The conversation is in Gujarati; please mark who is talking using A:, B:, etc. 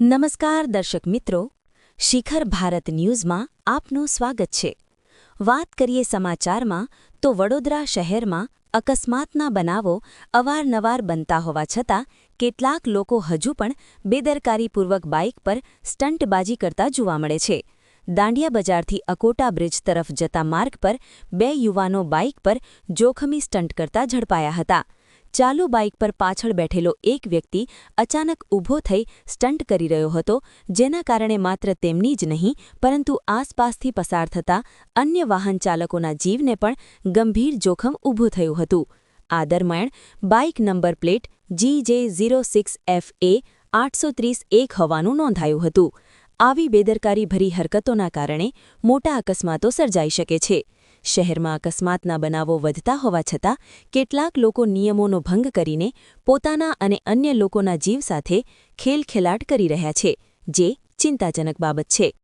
A: નમસ્કાર દર્શક મિત્રો, શિખર ભારત ન્યૂઝમાં આપનું સ્વાગત છે। વાત કરીએ સમાચારમાં તો વડોદરા શહેરમાં અકસ્માતના બનાવો અવારનવાર બનતા હોવા છતાં કેટલાક લોકો હજુ પણ બેદરકારીપૂર્વક બાઇક પર સ્ટંટબાજી કરતા જોવા મળે છે। દાંડિયા બજારથી અકોટા બ્રિજ તરફ જતા માર્ગ પર બે યુવાનો બાઇક પર જોખમી સ્ટંટ કરતા ઝડપાયા હતા। ચાલુ બાઇક પર પાછળ બેઠેલો એક વ્યક્તિ અચાનક ઊભો થઈ સ્ટંટ કરી રહ્યો હતો, જેના કારણે માત્ર તેમની જ નહીં પરંતુ આસપાસથી પસાર થતા અન્ય વાહન ચાલકોના જીવને પણ ગંભીર જોખમ ઊભું થયું હતું। આ દરમિયાન બાઇક નંબર પ્લેટ GJ06FA 831 હોવાનું નોંધાયું હતું। આવી બેદરકારીભરી હરકતોના કારણે મોટા અકસ્માતો સર્જાઈ શકે છે। શહેરમાં અકસ્માતના બનાવો વધતા હોવા છતાં કેટલાક લોકો નિયમોનો ભંગ કરીને પોતાના અને અન્ય લોકોના જીવ સાથે ખેલખેલાટ કરી રહ્યા છે, જે ચિંતાજનક બાબત છે।